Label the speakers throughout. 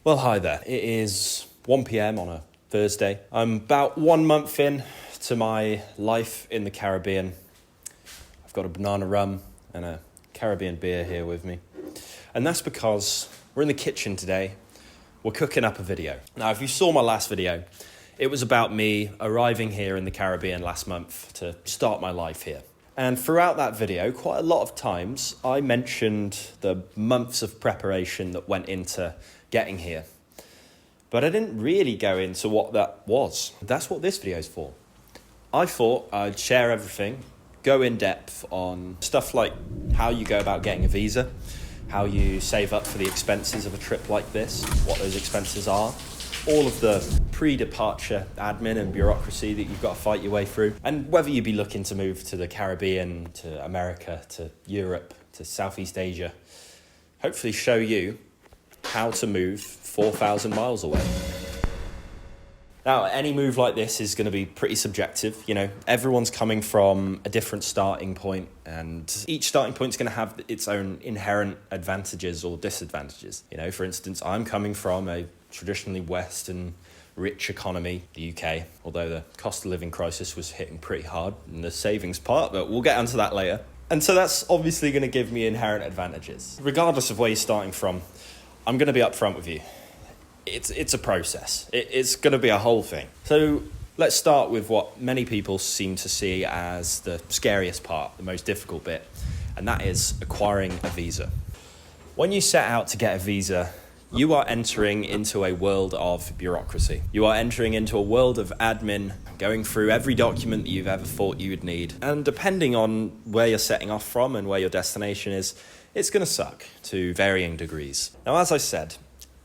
Speaker 1: Well, hi there. It is 1 p.m. on a Thursday. I'm about 1 month in to my life in the Caribbean. I've got a banana rum and a Caribbean beer here with me. And that's because we're in the kitchen today. We're cooking up a video. Now, if you saw my last video, it was about me arriving here in the Caribbean last month to start my life here. And throughout that video, quite a lot of times, I mentioned the months of preparation that went into getting here. But I didn't really go into what that was. That's what this video is for. I thought I'd share everything, go in depth on stuff like how you go about getting a visa, how you save up for the expenses of a trip like this, what those expenses are, all of the pre-departure admin and bureaucracy that you've got to fight your way through, and whether you be looking to move to the Caribbean, to America, to Europe, to Southeast Asia. Hopefully show you how to move 4,000 miles away. Now, any move like this is going to be pretty subjective. You know, everyone's coming from a different starting point, and each starting point is going to have its own inherent advantages or disadvantages. You know, for instance, I'm coming from a traditionally Western rich economy, the UK, although the cost of living crisis was hitting pretty hard in the savings part, but we'll get onto that later. And so that's obviously going to give me inherent advantages. Regardless of where you're starting from, I'm going to be upfront with you. It's a process. It's going to be a whole thing. So let's start with what many people seem to see as the scariest part, the most difficult bit, and that is acquiring a visa. When you set out to get a visa, you are entering into a world of bureaucracy. You are entering into a world of admin, going through every document that you've ever thought you would need. And depending on where you're setting off from and where your destination is, it's going to suck to varying degrees. Now, as I said,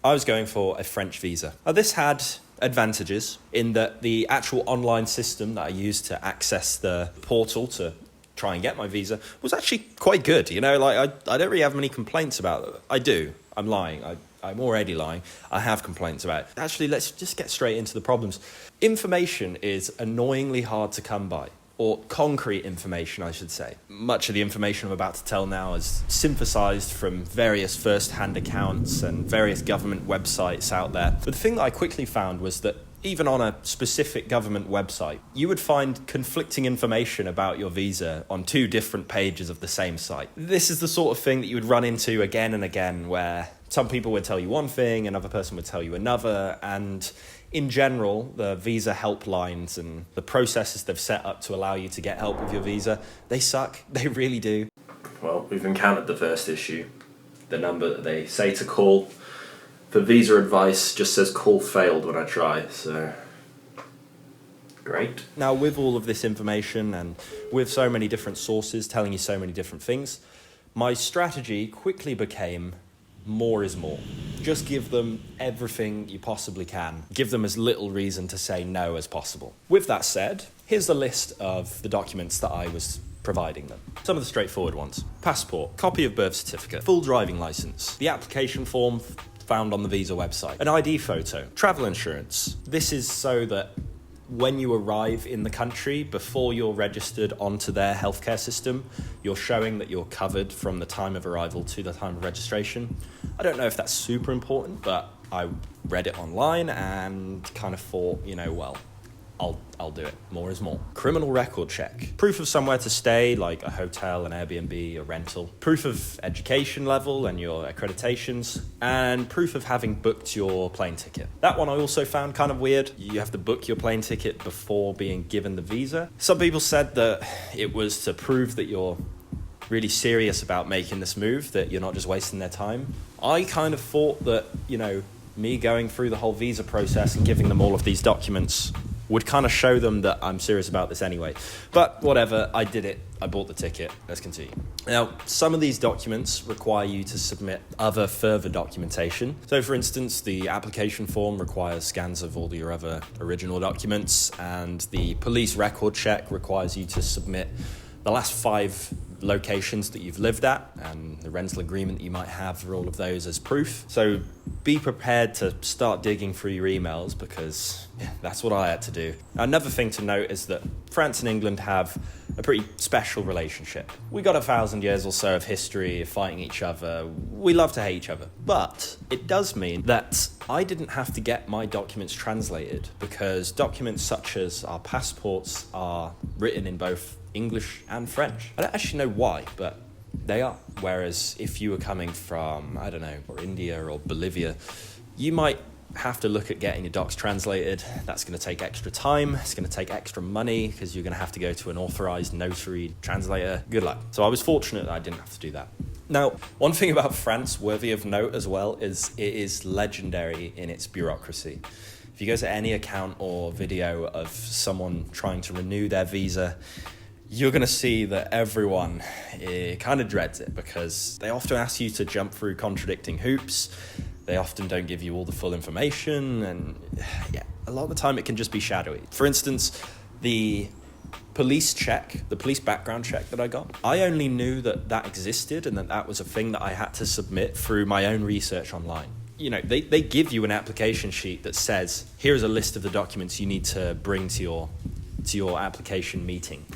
Speaker 1: I was going for a French visa. Now, this had advantages in that the actual online system that I used to access the portal to try and get my visa was actually quite good. You know, like I don't really have many complaints about it. I do. I'm lying. I'm already lying. I have complaints about it. Actually, let's just get straight into the problems. Information is annoyingly hard to come by. Or concrete information, I should say. Much of the information I'm about to tell now is synthesized from various first-hand accounts and various government websites out there. But the thing that I quickly found was that even on a specific government website, you would find conflicting information about your visa on two different pages of the same site. This is the sort of thing that you would run into again and again, where some people would tell you one thing, another person would tell you another, and in general, the visa helplines and the processes they've set up to allow you to get help with your visa, they suck. They really do. Well, we've encountered the first issue. The number that they say to call for visa advice just says call failed when I try, so great. Now, with all of this information and with so many different sources telling you so many different things, my strategy quickly became more is more. Just give them everything you possibly can. Give them as little reason to say no as possible. With that said, here's the list of the documents that I was providing them. Some of the straightforward ones. Passport, copy of birth certificate, full driving license, the application form found on the visa website, an ID photo, travel insurance. This is so that when you arrive in the country, before you're registered onto their healthcare system, you're showing that you're covered from the time of arrival to the time of registration. I don't know if that's super important, but I read it online and kind of thought, you know, well, I'll do it. More is more. Criminal record check. Proof of somewhere to stay, like a hotel, an Airbnb, a rental. Proof of education level and your accreditations. And proof of having booked your plane ticket. That one I also found kind of weird. You have to book your plane ticket before being given the visa. Some people said that it was to prove that you're really serious about making this move, that you're not just wasting their time. I kind of thought that, you know, me going through the whole visa process and giving them all of these documents would kind of show them that I'm serious about this anyway. But whatever, I did it. I bought the ticket. Let's continue. Now, some of these documents require you to submit other further documentation. So, for instance, the application form requires scans of all your other original documents, and the police record check requires you to submit the last 5 locations that you've lived at and the rental agreement that you might have for all of those as proof. So be prepared to start digging through your emails, because that's what I had to do. Another thing to note is that France and England have a pretty special relationship. We got 1,000 years or so of history of fighting each other. We love to hate each other. But it does mean that I didn't have to get my documents translated, because documents such as our passports are written in both English and French. I don't actually know why, but they are. Whereas if you were coming from, I don't know, or India or Bolivia, you might have to look at getting your docs translated. That's going to take extra time. It's going to take extra money, because you're going to have to go to an authorized notary translator. Good luck. So I was fortunate that I didn't have to do that. Now, one thing about France worthy of note as well is it is legendary in its bureaucracy. If you go to any account or video of someone trying to renew their visa, you're going to see that everyone kind of dreads it, because they often ask you to jump through contradicting hoops. They often don't give you all the full information, and yeah, a lot of the time it can just be shadowy. For instance, the police background check that I got, I only knew that existed and that was a thing that I had to submit through my own research online. You know, they give you an application sheet that says, here's a list of the documents you need to bring to your application meeting.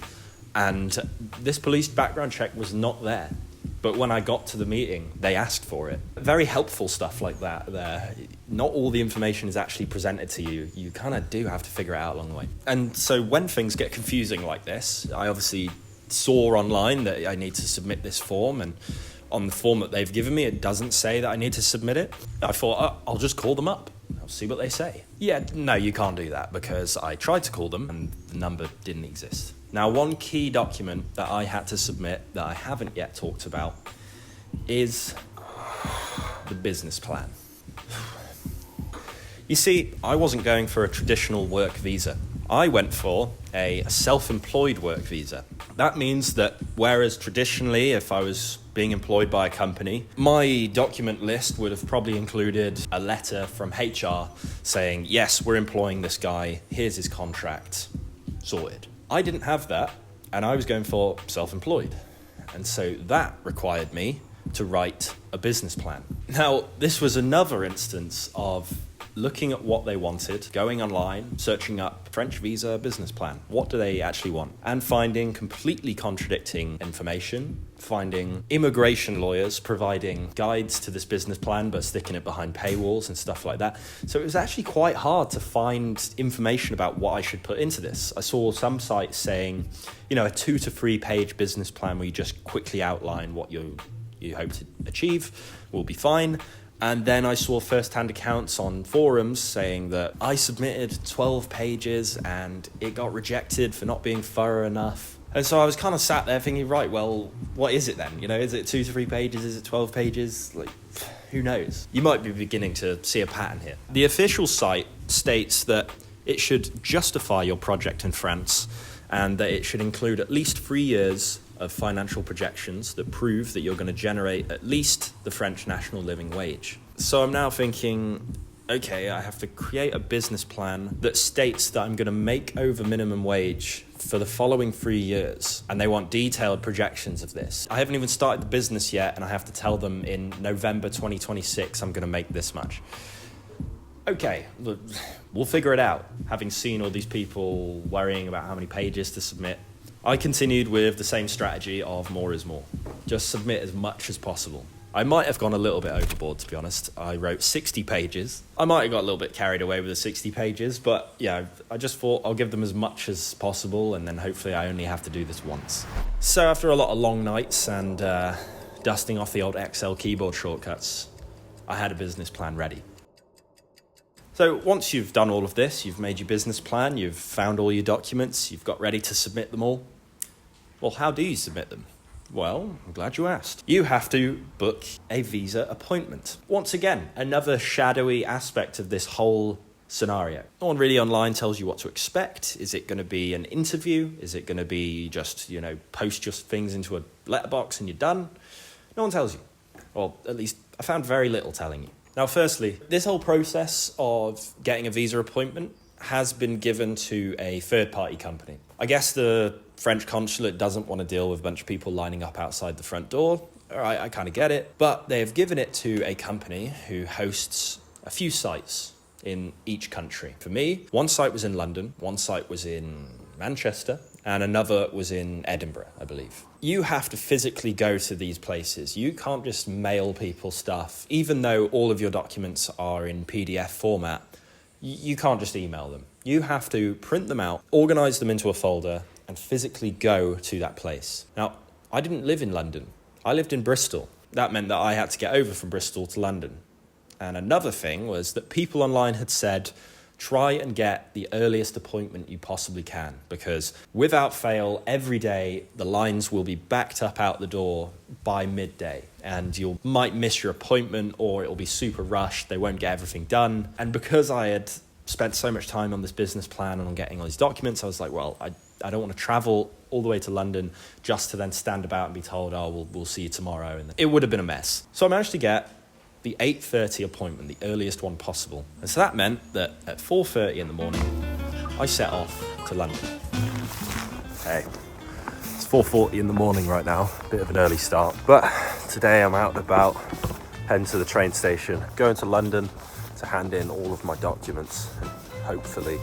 Speaker 1: And this police background check was not there. But when I got to the meeting, they asked for it. Very helpful stuff like that there. Not all the information is actually presented to you. You kind of do have to figure it out along the way. And so when things get confusing like this, I obviously saw online that I need to submit this form, and on the form that they've given me, it doesn't say that I need to submit it. I thought, I'll just call them up. I'll see what they say. Yeah, no, you can't do that, because I tried to call them and the number didn't exist. Now, one key document that I had to submit that I haven't yet talked about is the business plan. You see, I wasn't going for a traditional work visa. I went for a self-employed work visa. That means that whereas traditionally, if I was being employed by a company, my document list would have probably included a letter from HR saying, yes, we're employing this guy, here's his contract, sorted. I didn't have that, and I was going for self-employed. And so that required me to write a business plan. Now, this was another instance of looking at what they wanted, going online, searching up French visa business plan. What do they actually want? And finding completely contradicting information, finding immigration lawyers providing guides to this business plan but sticking it behind paywalls and stuff like that. So it was actually quite hard to find information about what I should put into this. I saw some sites saying, a 2 to 3 page business plan where you just quickly outline what you hope to achieve will be fine. And then I saw first-hand accounts on forums saying that I submitted 12 pages and it got rejected for not being thorough enough. And so I was kind of sat there thinking, right, well, what is it then? Is it 2 to 3 pages? Is it 12 pages? Who knows? You might be beginning to see a pattern here. The official site states that it should justify your project in France and that it should include at least 3 years of financial projections that prove that you're going to generate at least the French national living wage. So I'm now thinking, okay, I have to create a business plan that states that I'm going to make over minimum wage for the following 3 years. And they want detailed projections of this. I haven't even started the business yet, and I have to tell them in November 2026, I'm going to make this much. Okay, we'll figure it out. Having seen all these people worrying about how many pages to submit, I continued with the same strategy of more is more. Just submit as much as possible. I might have gone a little bit overboard, to be honest. I wrote 60 pages. I might have got a little bit carried away with the 60 pages, but yeah, I just thought I'll give them as much as possible, and then hopefully I only have to do this once. So after a lot of long nights and dusting off the old Excel keyboard shortcuts, I had a business plan ready. So once you've done all of this, you've made your business plan, you've found all your documents, you've got ready to submit them all. Well, how do you submit them? Well, I'm glad you asked. You have to book a visa appointment. Once again, another shadowy aspect of this whole scenario. No one really online tells you what to expect. Is it going to be an interview? Is it going to be just, post just things into a letterbox and you're done? No one tells you. Or at least I found very little telling you. Now, firstly, this whole process of getting a visa appointment has been given to a third-party company. I guess the French consulate doesn't want to deal with a bunch of people lining up outside the front door. All right, I kind of get it. But they've given it to a company who hosts a few sites in each country. For me, one site was in London, one site was in Manchester, and another was in Edinburgh, I believe. You have to physically go to these places. You can't just mail people stuff. Even though all of your documents are in PDF format, you can't just email them. You have to print them out, organise them into a folder, and physically go to that place. Now, I didn't live in London. I lived in Bristol. That meant that I had to get over from Bristol to London. And another thing was that people online had said, try and get the earliest appointment you possibly can, because without fail, every day the lines will be backed up out the door by midday, and you might miss your appointment, or it'll be super rushed, they won't get everything done. And because I had spent so much time on this business plan and on getting all these documents, I was like, well, I don't want to travel all the way to London just to then stand about and be told, oh, we'll see you tomorrow. And it would have been a mess. So I managed to get the 8:30 appointment, the earliest one possible. And so that meant that at 4:30 in the morning, I set off to London. Hey, it's 4:40 in the morning right now, a bit of an early start. But today I'm out and about, heading to the train station, going to London to hand in all of my documents, and hopefully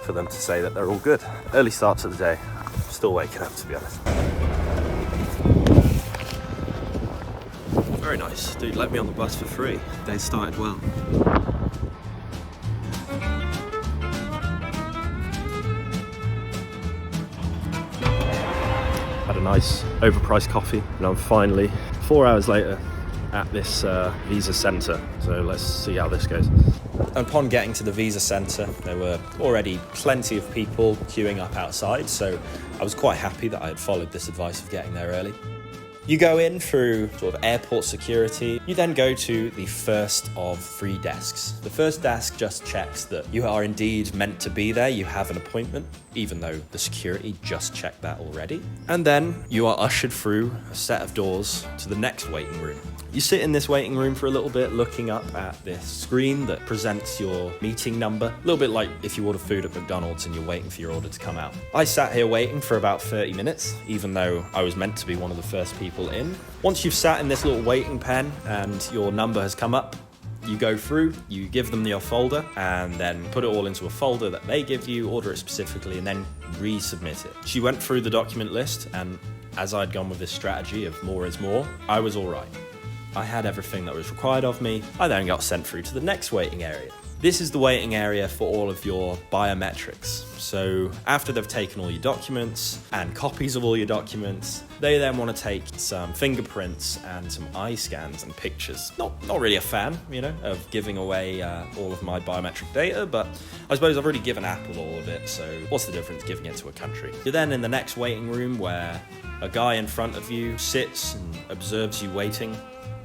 Speaker 1: for them to say that they're all good. Early start to the day, still waking up to be honest. Very nice. Dude let me on the bus for free. Day started well. Had a nice overpriced coffee, and I'm finally 4 hours later at this visa centre. So let's see how this goes. Upon getting to the visa centre, there were already plenty of people queuing up outside, so I was quite happy that I had followed this advice of getting there early. You go in through sort of airport security. You then go to the first of 3 desks. The first desk just checks that you are indeed meant to be there. You have an appointment, even though the security just checked that already. And then you are ushered through a set of doors to the next waiting room. You sit in this waiting room for a little bit, looking up at this screen that presents your meeting number. A little bit like if you order food at McDonald's and you're waiting for your order to come out. I sat here waiting for about 30 minutes, even though I was meant to be one of the first people in. Once you've sat in this little waiting pen and your number has come up, you go through, you give them your folder, and then put it all into a folder that they give you, order it specifically, and then resubmit it. She went through the document list, and as I'd gone with this strategy of more is more, I was all right. I had everything that was required of me. I then got sent through to the next waiting area. This is the waiting area for all of your biometrics. So after they've taken all your documents and copies of all your documents, they then want to take some fingerprints and some eye scans and pictures. Not really a fan, of giving away all of my biometric data, but I suppose I've already given Apple all of it, so what's the difference giving it to a country? You're then in the next waiting room where a guy in front of you sits and observes you waiting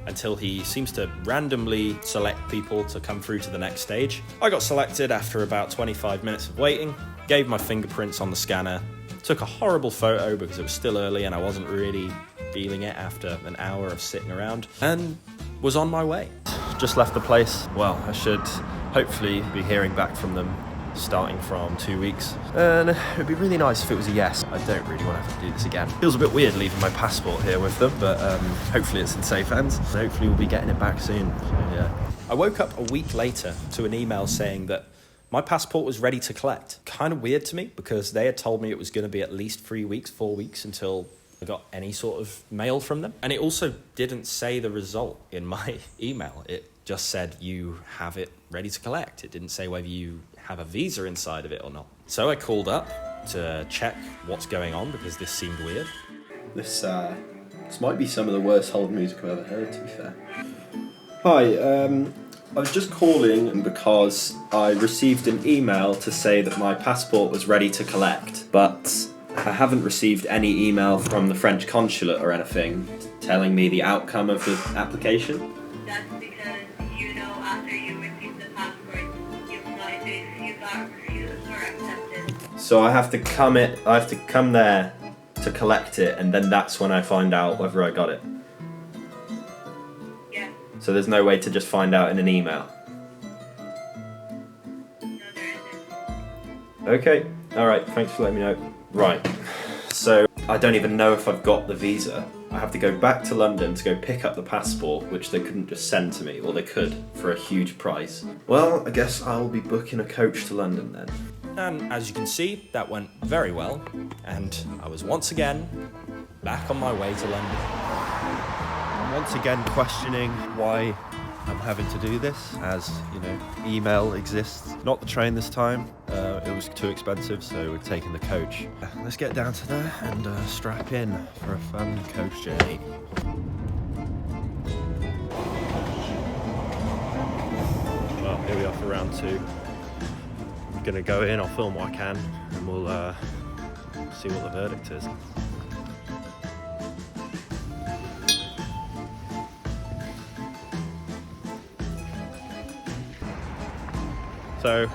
Speaker 1: until he seems to randomly select people to come through to the next stage. I got selected after about 25 minutes of waiting, gave my fingerprints on the scanner, took a horrible photo because it was still early and I wasn't really feeling it after an hour of sitting around, and was on my way. Just left the place. Well, I should hopefully be hearing back from them starting from 2 weeks, and it'd be really nice if it was a yes. I don't really want to have to do this again. Feels a bit weird leaving my passport here with them, but hopefully it's in safe hands. Hopefully we'll be getting it back soon. So, yeah. I woke up a week later to an email saying that my passport was ready to collect. Kind of weird to me because they had told me it was going to be at least 4 weeks until I got any sort of mail from them. And it also didn't say the result in my email. It just said you have it ready to collect. It didn't say whether you have a visa inside of it or not. So I called up to check what's going on because this seemed weird. This might be some of the worst hold music I've ever heard, to be fair. Hi, I was just calling because I received an email to say that my passport was ready to collect, but I haven't received any email from the French consulate or anything telling me the outcome of the application.
Speaker 2: That's because, after you receive the passport, you got refused or accepted.
Speaker 1: So I have to come there to collect it, and then that's when I find out whether I got it.
Speaker 2: Yeah.
Speaker 1: So there's no way to just find out in an email.
Speaker 2: No, there isn't.
Speaker 1: Okay, alright, thanks for letting me know. Right, so I don't even know if I've got the visa. I I have to go back to London to go pick up the passport, which they couldn't just send to me, or they could for a huge price. Well, I guess I'll be booking a coach to London then. And as you can see, that went very well, and I was once again back on my way to London.
Speaker 3: I'm once again questioning why I'm having to do this, as you know, email exists. Not the train this time, it was too expensive, so we're taking the coach. Let's get down to there and strap in for a fun coach journey. Well, here we are for round 2. I'm gonna go in, I'll film what I can, and we'll see what the verdict is. So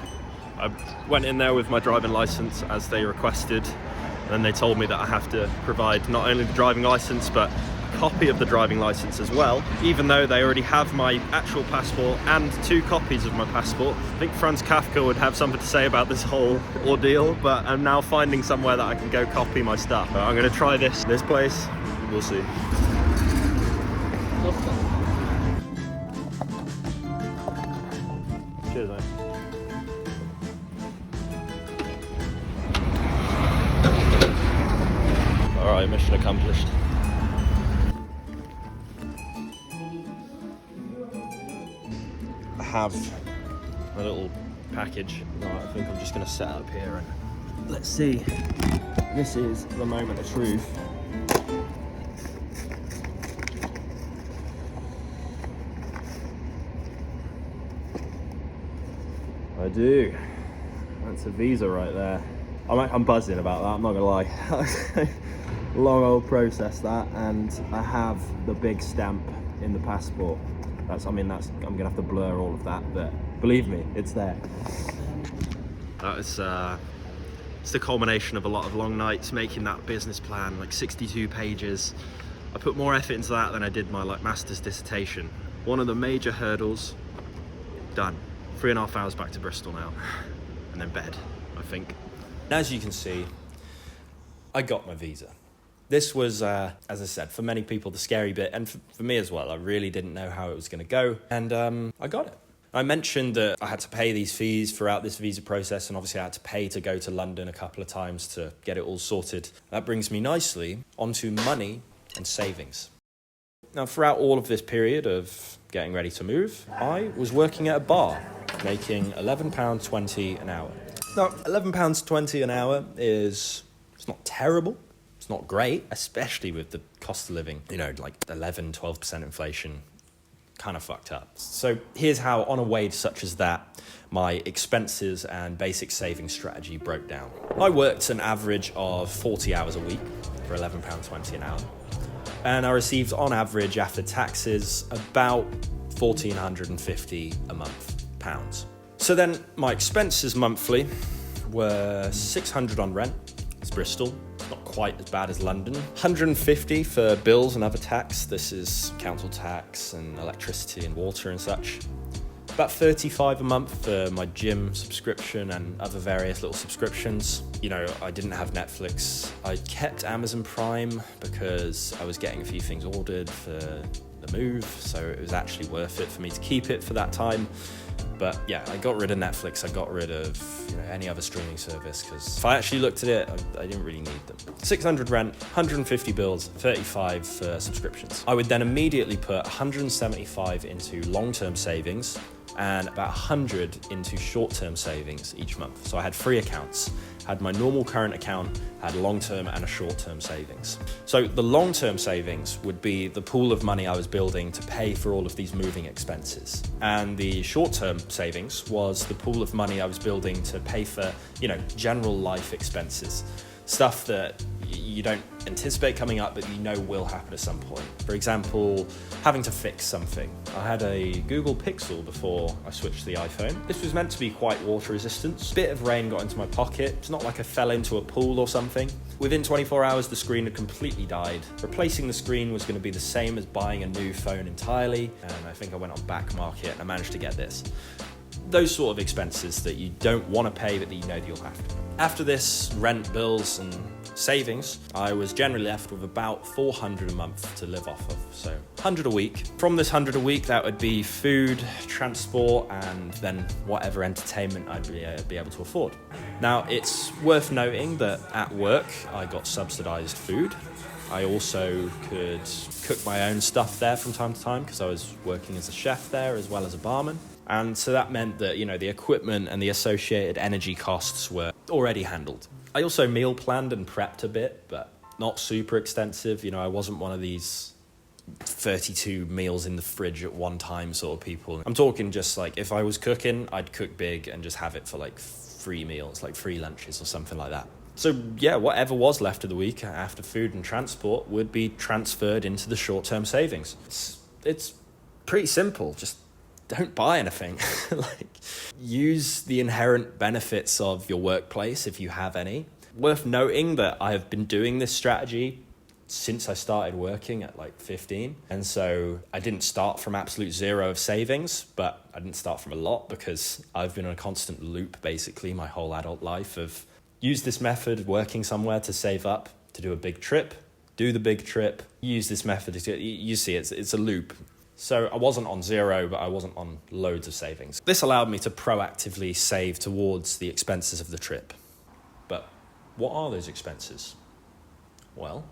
Speaker 3: I went in there with my driving license as they requested, and they told me that I have to provide not only the driving license but a copy of the driving license as well, even though they already have my actual passport and 2 copies of my passport. I think Franz Kafka would have something to say about this whole ordeal, but I'm now finding somewhere that I can go copy my stuff. So I'm going to try this place, we'll see. Cheers, mate. Alright, mission accomplished. I have a little package. Right, I think I'm just going to set up here and let's see. This is the moment of truth. I do. That's a visa right there. I'm buzzing about that, I'm not gonna lie. Long old process that, and I have the big stamp in the passport. I'm gonna have to blur all of that, but believe me, it's there. That is it's the culmination of a lot of long nights making that business plan, like 62 pages. I put more effort into that than I did my master's dissertation. One of the major hurdles done. 3.5 hours back to Bristol now, and then bed, I think. As you can see, I got my visa. This was, as I said, for many people the scary bit, and for me as well. I really didn't know how it was going to go, and I got it. I mentioned that I had to pay these fees throughout this visa process, and obviously I had to pay to go to London a couple of times to get it all sorted. That brings me nicely onto money and savings. Now, throughout all of this period of getting ready to move, I was working at a bar, making £11.20 an hour. Now, £11.20 an hour it's not terrible. It's not great, especially with the cost of living. You know, like 11, 12% inflation, kind of fucked up. So here's how, on a wage such as that, my expenses and basic saving strategy broke down. I worked an average of 40 hours a week for £11.20 an hour. And I received, on average, after taxes, about £1,450 a month, pounds. So then my expenses monthly were £600 on rent. It's Bristol. It's not quite as bad as London. £150 for bills and other tax. This is council tax and electricity and water and such. About £35 a month for my gym subscription and other various little subscriptions. You know, I didn't have Netflix. I kept Amazon Prime because I was getting a few things ordered for the move, so it was actually worth it for me to keep it for that time. But yeah, I got rid of Netflix, I got rid of any other streaming service, because if I actually looked at it, I didn't really need them. 600 rent, 150 bills, 35 for subscriptions. I would then immediately put 175 into long-term savings and about 100 into short-term savings each month. So I had 3 accounts. Had my normal current account, had long-term and a short-term savings. So the long-term savings would be the pool of money I was building to pay for all of these moving expenses. And the short-term savings was the pool of money I was building to pay for, general life expenses. Stuff that you don't anticipate coming up, but you know will happen at some point. For example, having to fix something. I had a Google Pixel before I switched to the iPhone. This was meant to be quite water resistant. A bit of rain got into my pocket. It's not like I fell into a pool or something. Within 24 hours, the screen had completely died. Replacing the screen was going to be the same as buying a new phone entirely, and I think I went on back market and I managed to get this.
Speaker 1: those sort of expenses that you don't want to pay but that you know that you'll have to. After this, rent, bills and savings, I was generally left with about 400 a month to live off of, so 100 a week. From this 100 a week, that would be food, transport, and then whatever entertainment I'd be able to afford. Now, it's worth noting that at work, I got subsidised food. I also could cook my own stuff there from time to time because I was working as a chef there as well as a barman. And so that meant that, the equipment and the associated energy costs were already handled. I also meal planned and prepped a bit, but not super extensive. I wasn't one of these 32 meals in the fridge at one time sort of people. I'm talking just like if I was cooking, I'd cook big and just have it for like 3 meals, like 3 lunches or something like that. So yeah, whatever was left of the week after food and transport would be transferred into the short-term savings. It's pretty simple. Just don't buy anything. Use the inherent benefits of your workplace if you have any. Worth noting that I have been doing this strategy since I started working at 15. And so I didn't start from absolute zero of savings, but I didn't start from a lot because I've been on a constant loop basically my whole adult life of use this method working somewhere to save up to do a big trip, do the big trip, use this method. You see, it's a loop. So I wasn't on zero, but I wasn't on loads of savings. This allowed me to proactively save towards the expenses of the trip. But what are those expenses? Well,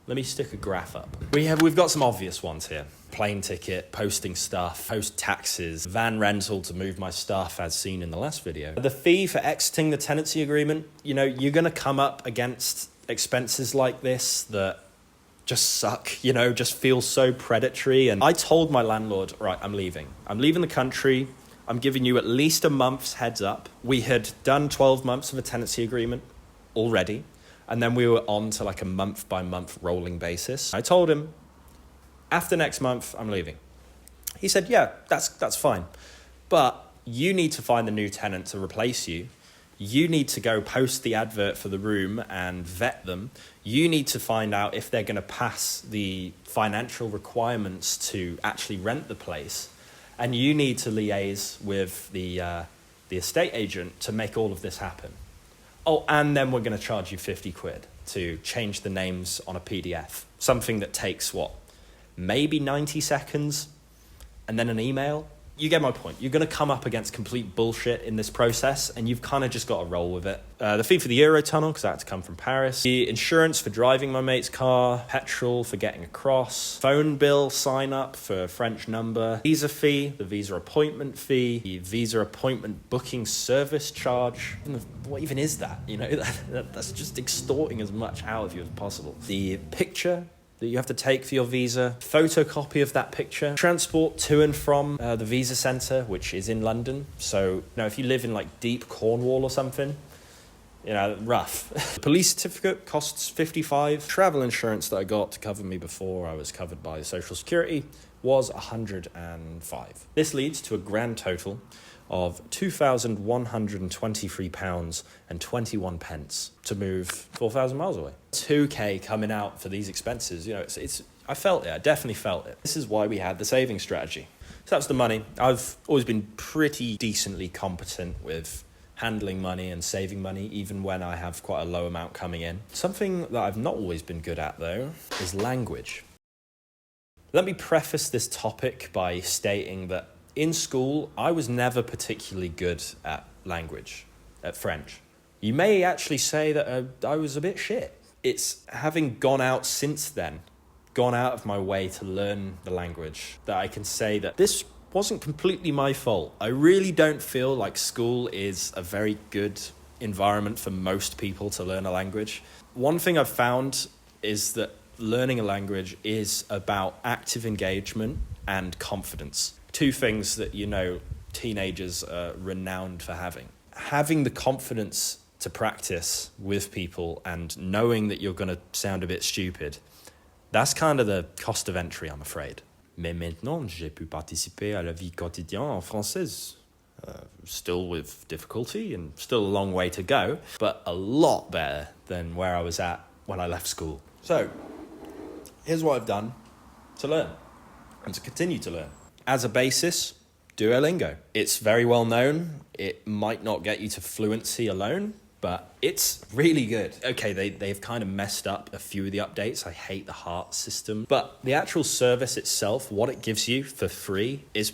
Speaker 1: let me stick a graph up. We've got some obvious ones here. Plane ticket, posting stuff, post taxes, van rental to move my stuff as seen in the last video. The fee for exiting the tenancy agreement, you're going to come up against expenses like this that just suck, just feel so predatory. And I told my landlord, right, I'm leaving the country. I'm giving you at least a month's heads up. We had done 12 months of a tenancy agreement already. And then we were on to a month by month rolling basis. I told him, after next month, I'm leaving. He said, yeah, that's fine. But you need to find a new tenant to replace you. You need to go post the advert for the room and vet them. You need to find out if they're going to pass the financial requirements to actually rent the place. And you need to liaise with the estate agent to make all of this happen. Oh, and then we're going to charge you 50 quid to change the names on a PDF. Something that takes, maybe 90 seconds, and then an email. You get my point. You're going to come up against complete bullshit in this process, and you've kind of just got to roll with it. The fee for the Eurotunnel, because I had to come from Paris. The insurance for driving my mate's car. Petrol for getting across. Phone bill sign up for a French number. Visa fee. The visa appointment fee. The visa appointment booking service charge. What even is that? That's just extorting as much out of you as possible. The picture that you have to take for your visa, photocopy of that picture, transport to and from the visa centre, which is in London. So, if you live in deep Cornwall or something, rough. Police certificate costs 55. Travel insurance that I got to cover me before I was covered by Social Security was 105. This leads to a grand total of £2,123.21 to move 4,000 miles away. 2k coming out for these expenses. I felt it. I definitely felt it. This is why we had the saving strategy. So that's the money. I've always been pretty decently competent with handling money and saving money, even when I have quite a low amount coming in. Something that I've not always been good at, though, is language. Let me preface this topic by stating that in school, I was never particularly good at language, at French. You may actually say that I was a bit shit. It's having gone out since then, gone out of my way to learn the language, that I can say that this wasn't completely my fault. I really don't feel like school is a very good environment for most people to learn a language. One thing I've found is that learning a language is about active engagement and confidence. Two things that, teenagers are renowned for having. Having the confidence to practice with people and knowing that you're going to sound a bit stupid, that's kind of the cost of entry, I'm afraid. Mais maintenant, j'ai pu participer à la vie quotidienne en française. Still with difficulty and still a long way to go, but a lot better than where I was at when I left school. So, here's what I've done to learn and to continue to learn. As a basis, Duolingo. It's very well known. It might not get you to fluency alone, but it's really good. Okay, they've kind of messed up a few of the updates. I hate the heart system. But the actual service itself, what it gives you for free, is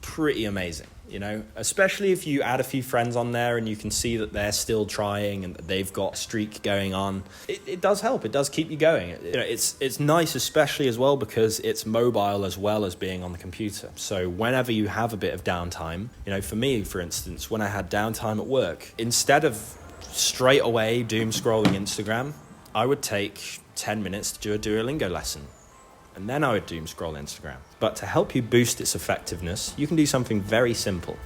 Speaker 1: pretty amazing, you know, especially if you add a few friends on there and you can see that they're still trying and that they've got a streak going on. It does help. It does keep you going. It's nice, especially as well, because it's mobile as well as being on the computer. So whenever you have a bit of downtime, you know, for me, for instance, when I had downtime at work, instead of straight away doom scrolling Instagram, I would take 10 minutes to do a Duolingo lesson. And then I would doom scroll Instagram. But to help you boost its effectiveness, you can do something very simple.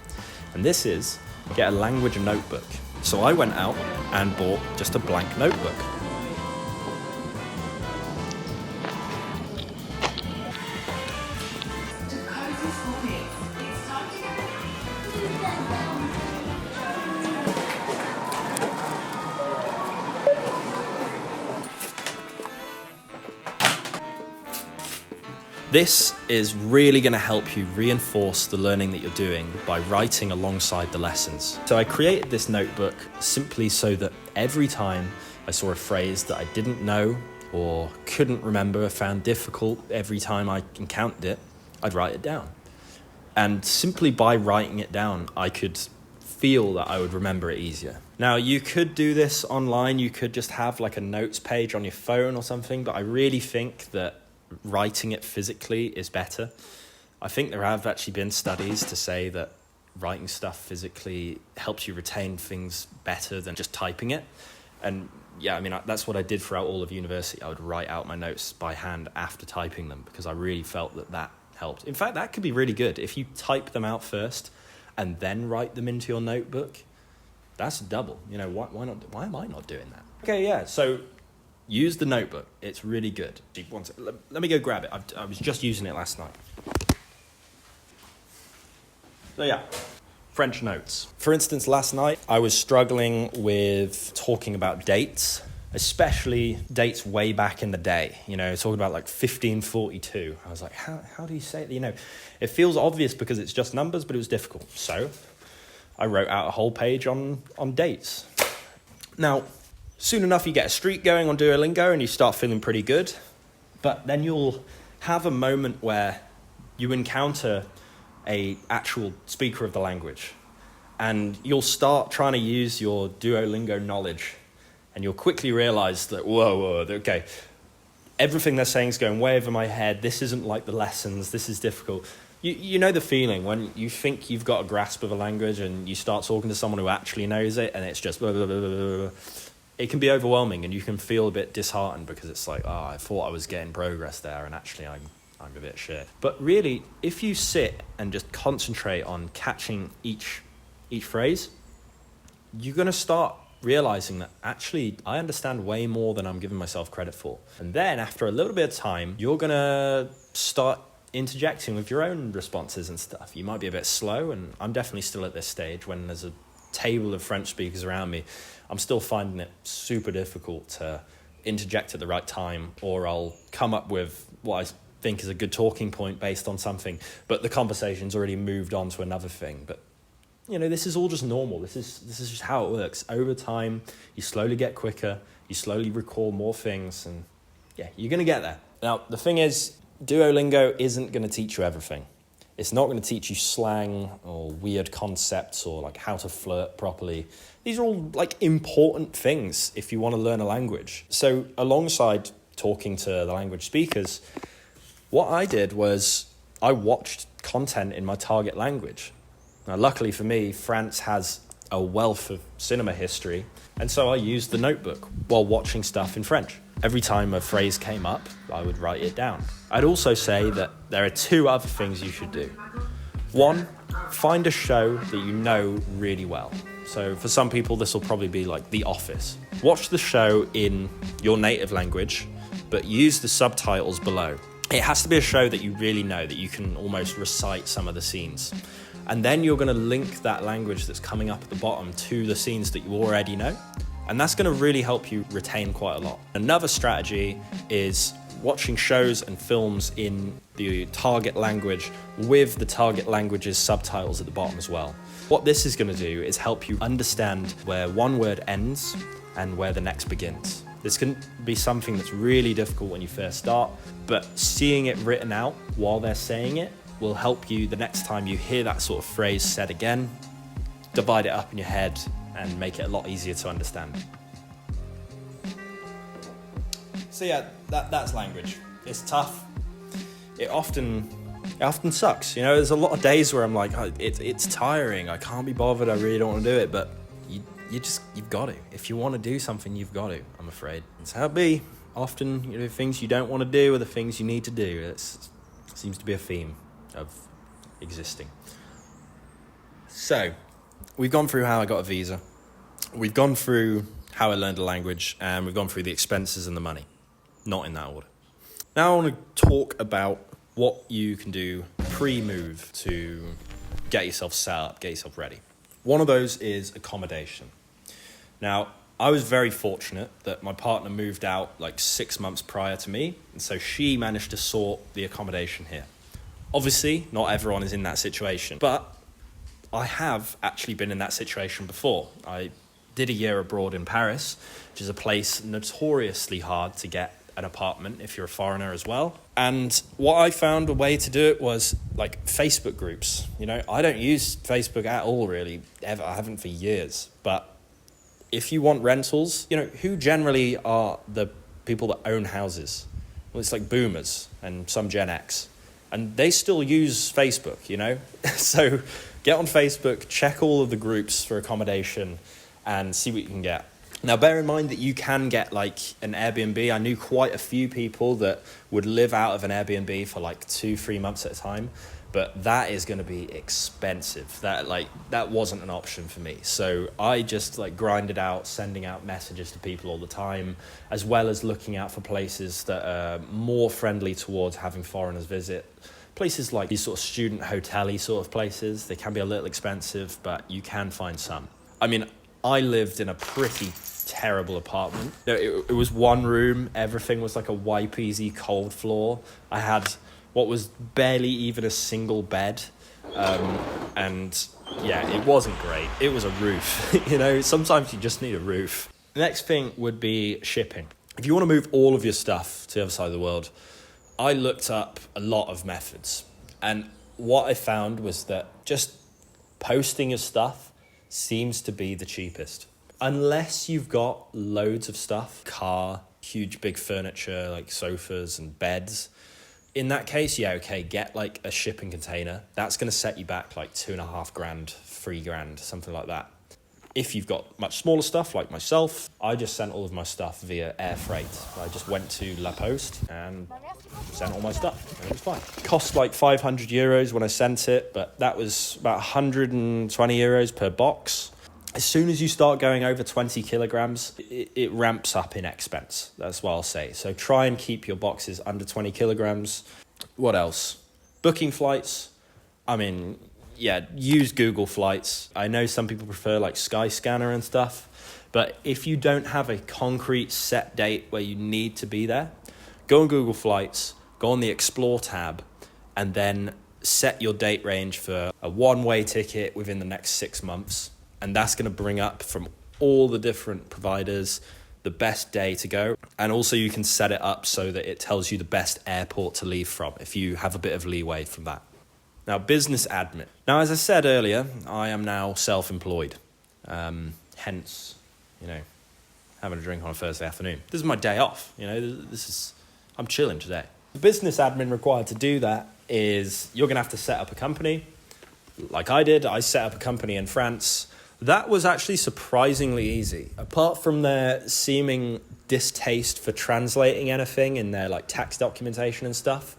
Speaker 1: And this is get a language notebook. So I went out and bought just a blank notebook. This is really going to help you reinforce the learning that you're doing by writing alongside the lessons. So I created this notebook simply so that every time I saw a phrase that I didn't know or couldn't remember or found difficult, every time I encountered it, I'd write it down. And simply by writing it down, I could feel that I would remember it easier. Now, you could do this online. You could just have like a notes page on your phone or something, but I really think that writing it physically is better. I think there have actually been studies to say that writing stuff physically helps you retain things better than just typing it. And yeah, I mean, that's what I did throughout all of university. I would write out my notes by hand after typing them because I really felt that helped. In fact, that could be really good. If you type them out first and then write them into your notebook, that's double. You know, why not? Why am I not doing that? Okay, yeah, so use the notebook. It's really good. Let me go grab it. I was just using it last night. So yeah, French notes. For instance, last night I was struggling with talking about dates, especially dates way back in the day. You know, talking about like 1542. I was like, how do you say it? You know, it feels obvious because it's just numbers, but it was difficult. So I wrote out a whole page on dates. Now, soon enough, you get a streak going on Duolingo and you start feeling pretty good. But then you'll have a moment where you encounter a actual speaker of the language. And you'll start trying to use your Duolingo knowledge. And you'll quickly realize that, whoa, okay, everything they're saying is going way over my head. This isn't like the lessons. This is difficult. You know the feeling when you think you've got a grasp of a language and you start talking to someone who actually knows it and it's just blah, blah, blah, blah, blah. It can be overwhelming and you can feel a bit disheartened because it's like, I thought I was getting progress there and actually I'm a bit shit. But really, if you sit and just concentrate on catching each phrase, you're going to start realizing that actually I understand way more than I'm giving myself credit for. And then after a little bit of time, you're going to start interjecting with your own responses and stuff. You might be a bit slow, and I'm definitely still at this stage when there's a table of French speakers around me. I'm still finding it super difficult to interject at the right time, or I'll come up with what I think is a good talking point based on something, but the conversation's already moved on to another thing. But you know, this is all just normal. This is just how it works. Over time, you slowly get quicker, you slowly recall more things, and yeah, you're going to get there. Now, the thing is, Duolingo isn't going to teach you everything. It's not going to teach you slang or weird concepts or like how to flirt properly. These are all like important things if you want to learn a language. So alongside talking to the language speakers, what I did was I watched content in my target language. Now, luckily for me, France has a wealth of cinema history, and so I used the notebook while watching stuff in French. Every time a phrase came up, I would write it down. I'd also say that there are two other things you should do. One, find a show that you know really well. So for some people, this will probably be like The Office. Watch the show in your native language, but use the subtitles below. It has to be a show that you really know, that you can almost recite some of the scenes. And then you're going to link that language that's coming up at the bottom to the scenes that you already know. And that's going to really help you retain quite a lot. Another strategy is watching shows and films in the target language with the target language's subtitles at the bottom as well. What this is going to do is help you understand where one word ends and where the next begins. This can be something that's really difficult when you first start, but seeing it written out while they're saying it will help you the next time you hear that sort of phrase said again, divide it up in your head and make it a lot easier to understand. So yeah, that's language. It's tough. It often sucks. You know, there's a lot of days where I'm like, oh, it's tiring. I can't be bothered. I really don't want to do it. But you've got to. If you want to do something, you've got to. I'm afraid. It's how it be. Often, you know, things you don't want to do are the things you need to do. It seems to be a theme of existing. So, we've gone through how I got a visa. We've gone through how I learned a language, and we've gone through the expenses and the money. Not in that order. Now I want to talk about what you can do pre-move to get yourself set up, get yourself ready. One of those is accommodation. Now, I was very fortunate that my partner moved out like 6 months prior to me, and so she managed to sort the accommodation here. Obviously, not everyone is in that situation, but I have actually been in that situation before. I did a year abroad in Paris, which is a place notoriously hard to get an apartment if you're a foreigner as well. And what I found a way to do it was like Facebook groups. You know, I don't use Facebook at all really, ever. I haven't for years. But if you want rentals, you know, who generally are the people that own houses? Well, it's like boomers and some Gen X. And they still use Facebook, you know? So get on Facebook, check all of the groups for accommodation and see what you can get. Now, bear in mind that you can get like an Airbnb. I knew quite a few people that would live out of an Airbnb for like 2-3 months at a time, but that is going to be expensive. That wasn't an option for me. So I just like grinded out, sending out messages to people all the time, as well as looking out for places that are more friendly towards having foreigners visit. Places like these sort of student hotel-y sort of places, they can be a little expensive, but you can find some. I mean, I lived in a pretty terrible apartment. It was one room. Everything was like a wipe-easy cold floor. I had what was barely even a single bed. And yeah, it wasn't great. It was a roof. You know, sometimes you just need a roof. The next thing would be shipping. If you want to move all of your stuff to the other side of the world, I looked up a lot of methods. And what I found was that just posting your stuff seems to be the cheapest. Unless you've got loads of stuff, car, huge big furniture like sofas and beds. In that case, yeah, okay, get like a shipping container. That's going to set you back like $2,500, $3,000, something like that. If you've got much smaller stuff like myself, I just sent all of my stuff via air freight. I just went to La Poste and sent all my stuff and it was fine. It cost like €500 when I sent it, but that was about 120 euros per box. As soon as you start going over 20 kilograms, it ramps up in expense. That's what I'll say. So try and keep your boxes under 20 kilograms. What else? Booking flights. I mean, yeah, use Google Flights. I know some people prefer like Skyscanner and stuff, but if you don't have a concrete set date where you need to be there, go on Google Flights, go on the Explore tab, and then set your date range for a one-way ticket within the next 6 months. And that's going to bring up from all the different providers the best day to go. And also you can set it up so that it tells you the best airport to leave from if you have a bit of leeway from that. Now, business admin. Now, as I said earlier, I am now self-employed. Hence, you know, having a drink on a Thursday afternoon. This is my day off. You know, I'm chilling today. The business admin required to do that is you're going to have to set up a company. Like I did, I set up a company in France. That was actually surprisingly easy. Apart from their seeming distaste for translating anything in their like tax documentation and stuff,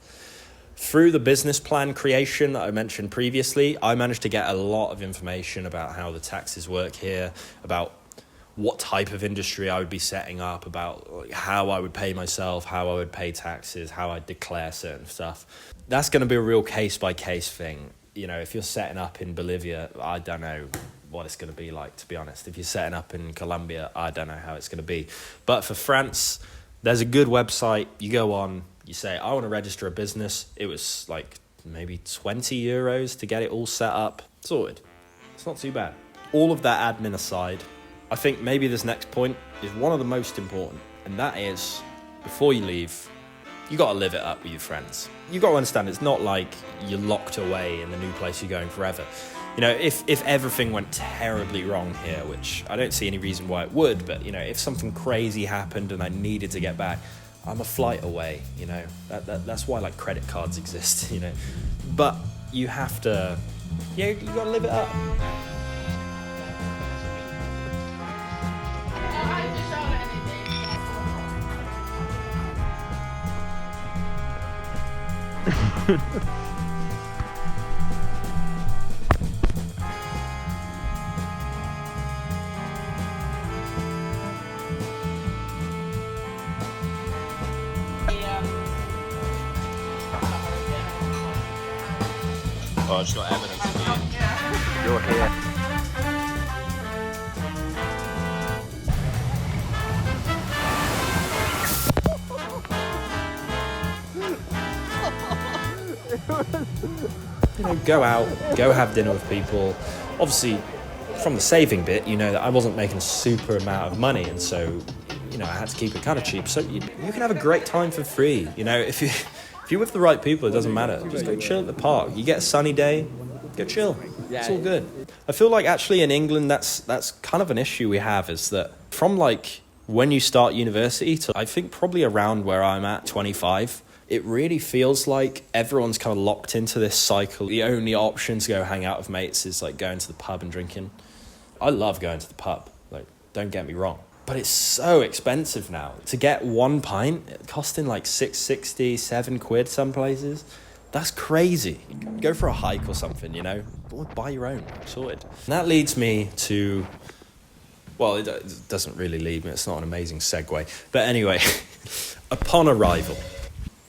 Speaker 1: through the business plan creation that I mentioned previously, I managed to get a lot of information about how the taxes work here, about what type of industry I would be setting up, about how I would pay myself, how I would pay taxes, how I'd declare certain stuff. That's going to be a real case-by-case thing. You know, if you're setting up in Bolivia, I don't know what it's going to be like, to be honest. If you're setting up in Colombia, I don't know how it's going to be. But for France, there's a good website. You go on, You say, I want to register a business. It was like maybe 20 euros to get it all set up. Sorted. It's not too bad. All of that admin aside, I think maybe this next point is one of the most important. And that is, before you leave, you got to live it up with your friends. You got to understand it's not like you're locked away in the new place you're going forever. You know, if everything went terribly wrong here, which I don't see any reason why it would, but, you know, if something crazy happened and I needed to get back, I'm a flight away, you know. That's why, like, credit cards exist, you know. But you have to, yeah, you got to live it up. Oh, I just got evidence of you. You're here. You know, go out, go have dinner with people. Obviously, from the saving bit, you know that I wasn't making a super amount of money, and so, you know, I had to keep it kind of cheap. So you can have a great time for free. You know, if you're with the right people, it doesn't matter. Just go chill at the park. You get a sunny day, go chill. It's all good. I feel like actually in England, that's kind of an issue we have, is that from like when you start university to I think probably around where I'm at, 25, it really feels like everyone's kind of locked into this cycle. The only option to go hang out with mates is like going to the pub and drinking. I love going to the pub, like, don't get me wrong. But it's so expensive now. To get one pint, costing like £6.60, £7 some places. That's crazy. Go for a hike or something, you know? Buy your own, sorted. And that leads me to, well, it doesn't really lead me. It's not an amazing segue. But anyway, upon arrival.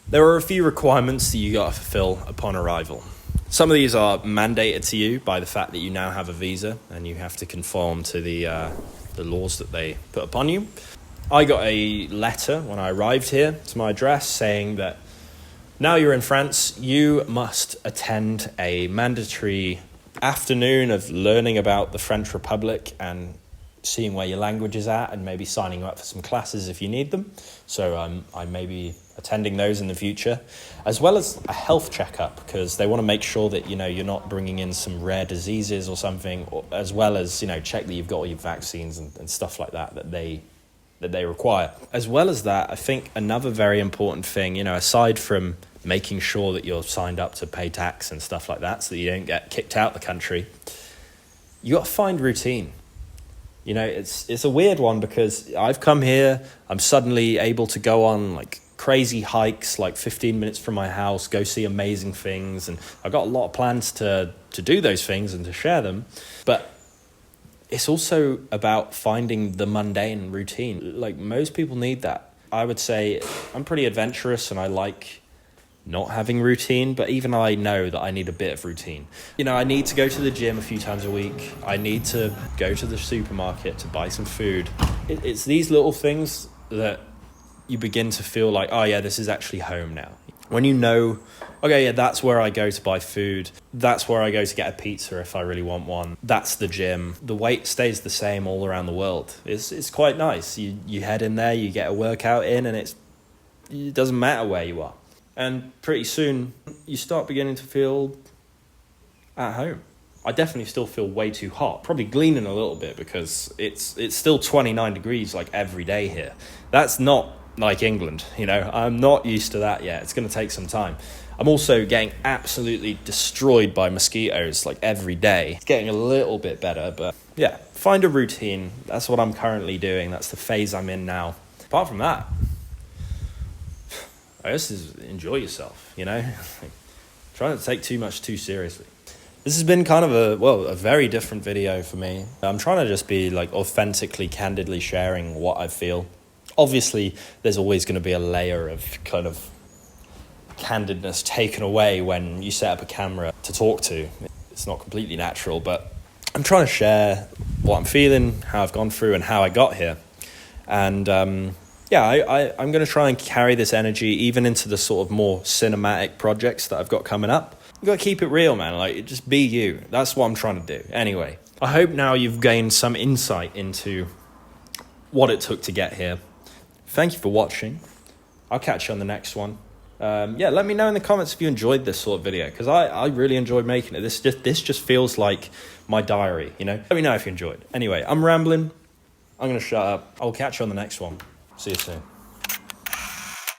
Speaker 1: There are a few requirements that you got to fulfill upon arrival. Some of these are mandated to you by the fact that you now have a visa and you have to conform to the laws that they put upon you. I got a letter when I arrived here to my address saying that now you're in France, you must attend a mandatory afternoon of learning about the French Republic and seeing where your language is at and maybe signing you up for some classes if you need them. So I may be attending those in the future, as well as a health checkup, because they want to make sure that, you know, you're not bringing in some rare diseases or something, or, as well as, you know, check that you've got all your vaccines and stuff like that they require. As well as that, I think another very important thing, you know, aside from making sure that you're signed up to pay tax and stuff like that so that you don't get kicked out the country, you got to find routine. You know, it's a weird one, because I've come here, I'm suddenly able to go on like crazy hikes, like 15 minutes from my house, go see amazing things, and I've got a lot of plans to do those things and to share them. But it's also about finding the mundane routine. Like, most people need that. I would say I'm pretty adventurous and I like not having routine, but even I know that I need a bit of routine. You know, I need to go to the gym a few times a week. I need to go to the supermarket to buy some food. It's these little things that you begin to feel like, oh yeah, this is actually home now. When you know, okay, yeah, that's where I go to buy food. That's where I go to get a pizza if I really want one. That's the gym. The weight stays the same all around the world. It's quite nice. You head in there, you get a workout in, and it doesn't matter where you are. And pretty soon, you start beginning to feel at home. I definitely still feel way too hot. Probably gleaning a little bit, because it's still 29 degrees like every day here. That's not like England, you know. I'm not used to that yet. It's going to take some time. I'm also getting absolutely destroyed by mosquitoes like every day. It's getting a little bit better, but yeah, find a routine. That's what I'm currently doing. That's the phase I'm in now. Apart from that, I guess is enjoy yourself, you know. Try not to take too much too seriously. This has been kind of a very different video for me. I'm trying to just be like authentically, candidly sharing what I feel. Obviously, there's always going to be a layer of kind of candidness taken away when you set up a camera to talk to. It's not completely natural, but I'm trying to share what I'm feeling, how I've gone through, and how I got here. And yeah, I'm going to try and carry this energy even into the sort of more cinematic projects that I've got coming up. You got to keep it real, man. Like, just be you. That's what I'm trying to do. Anyway, I hope now you've gained some insight into what it took to get here. Thank you for watching. I'll catch you on the next one. Yeah, let me know in the comments if you enjoyed this sort of video, because I really enjoyed making it. This just feels like my diary, you know? Let me know if you enjoyed. Anyway, I'm rambling. I'm going to shut up. I'll catch you on the next one. See you soon.